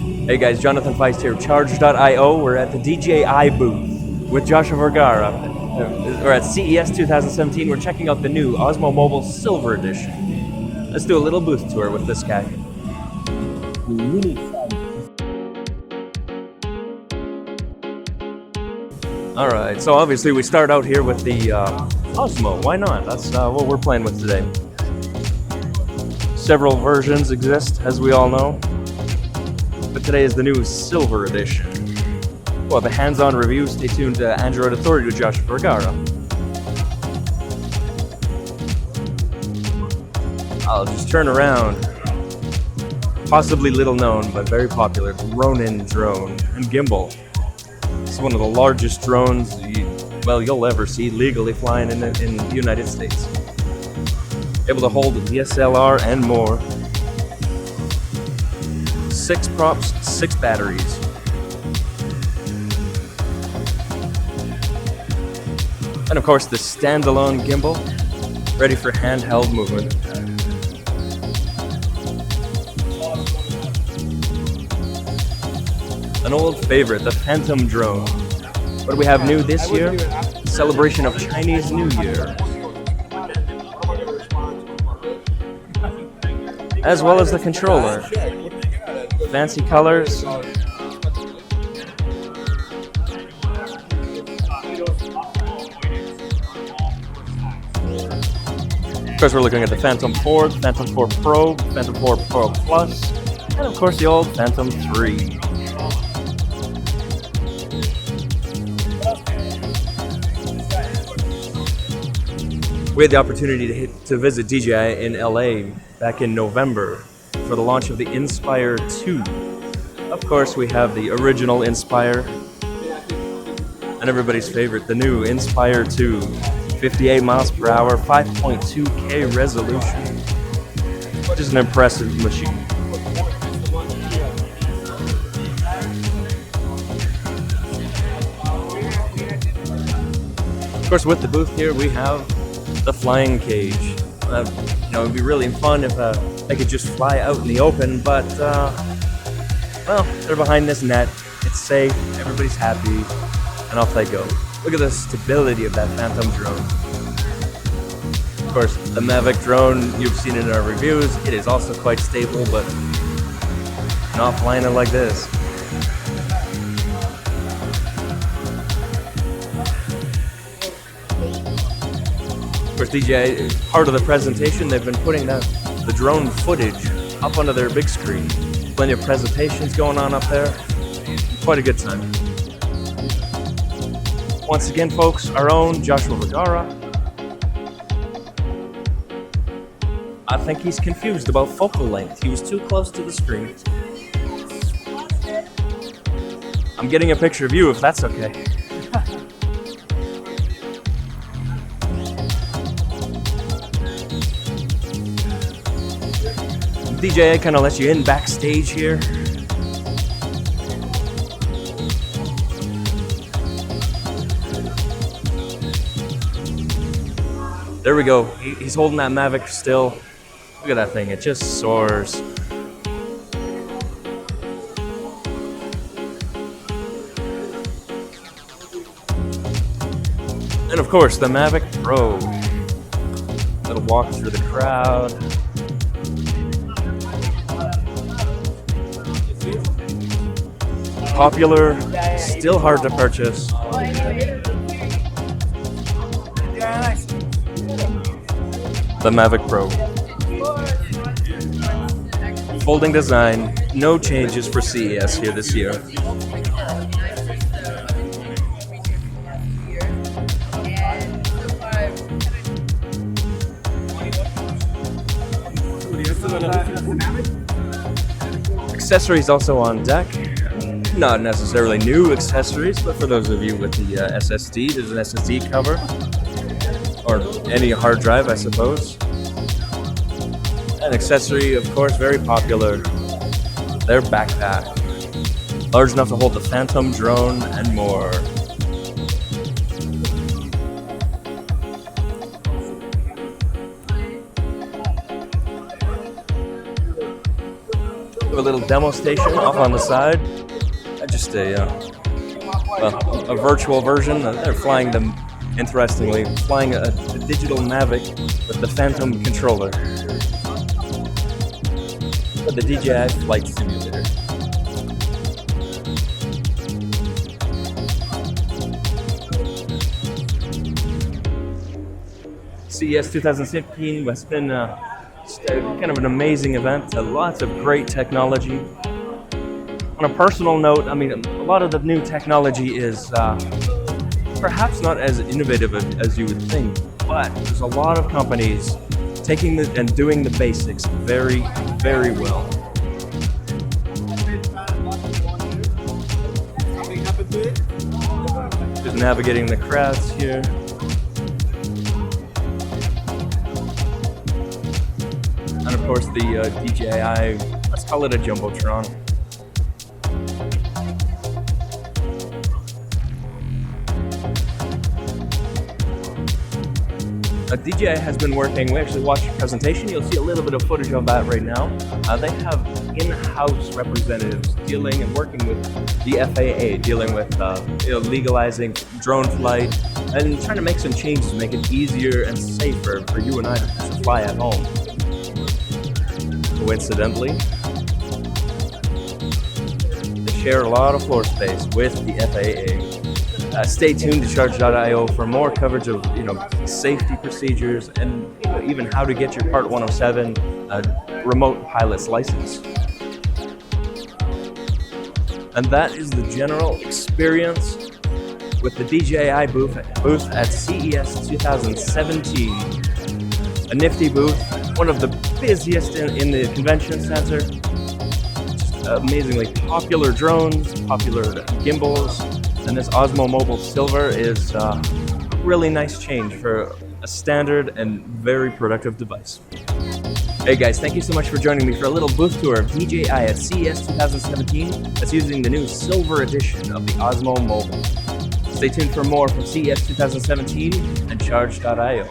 Hey guys, Jonathan Feist here, Charge.io. We're at the DJI booth with Joshua Vergara. We're at CES 2017. We're checking out the new Osmo Mobile Silver Edition. Let's do a little booth tour with this guy. Alright, so obviously we start out here with the Osmo. Why not? That's what we're playing with today. Several versions exist, as we all know. But today is the new Silver Edition. We'll have a hands-on review. Stay tuned to Android Authority with Joshua Vergara. I'll just turn around. Possibly little known, but very popular, Ronin drone and gimbal. It's one of the largest drones you'll ever see legally flying in the United States. Able to hold a DSLR and more. 6 props, 6 batteries. And of course the standalone gimbal, ready for handheld movement. An old favorite, the Phantom drone. What do we have new this year? Celebration of Chinese New Year. As well as the controller. Fancy colors. Of course, we're looking at the Phantom 4, the Phantom 4 Pro, Phantom 4 Pro Plus, and of course the old Phantom 3. We had the opportunity to visit DJI in LA back in November for the launch of the Inspire 2. Of course, we have the original Inspire and everybody's favorite, the new Inspire 2. 58 miles per hour, 5.2K resolution, which is an impressive machine. Of course, with the booth here, we have the flying cage. It'd be really fun if they could just fly out in the open, but well, they're behind this net. It's safe, everybody's happy, and off they go. Look at the stability of that Phantom drone. Of course, the Mavic drone, you've seen it in our reviews. It is also quite stable, but not flying it like this. Of course, DJI, part of the presentation, they've been putting the drone footage up onto their big screen. Plenty of presentations going on up there. Quite a good time. Once again, folks, our own Joshua Vergara. I think he's confused about focal length. He was too close to the screen. I'm getting a picture of you if that's okay. DJI kind of lets you in backstage here. There we go. He's holding that Mavic still. Look at that thing. It just soars. And of course, the Mavic Pro. Little walk through the crowd. Popular, still hard to purchase. The Mavic Pro. Folding design, no changes for CES here this year. Accessories also on deck. Not necessarily new accessories, but for those of you with the SSD, there's an SSD cover. Or any hard drive, I suppose. An accessory, of course, very popular. Their backpack. Large enough to hold the Phantom drone and more. a little demo station off on the side. Just a virtual version. They're flying them, interestingly, flying a digital Mavic with the Phantom controller. For the DJI Flight Simulator. CES 2017 has been kind of an amazing event. Lots of great technology. On a personal note, I mean, a lot of the new technology is perhaps not as innovative as you would think, but there's a lot of companies taking and doing the basics very, very well. Just navigating the crowds here. And of course the DJI, let's call it a Jumbotron. DJI has been working, we actually watched a presentation, you'll see a little bit of footage of that right now. They have in-house representatives dealing and working with the FAA, dealing with legalizing drone flight and trying to make some changes to make it easier and safer for you and I to fly at home. Coincidentally, they share a lot of floor space with the FAA. Stay tuned to Charge.io for more coverage of safety procedures and even how to get your Part 107 remote pilot's license. And that is the general experience with the DJI booth at CES 2017. A nifty booth, one of the busiest in the convention center. Just amazingly popular drones, popular gimbals. And this Osmo Mobile Silver is a really nice change for a standard and very productive device. Hey guys, thank you so much for joining me for a little booth tour of DJI at CES 2017 that's using the new Silver edition of the Osmo Mobile. Stay tuned for more from CES 2017 and Charge.io.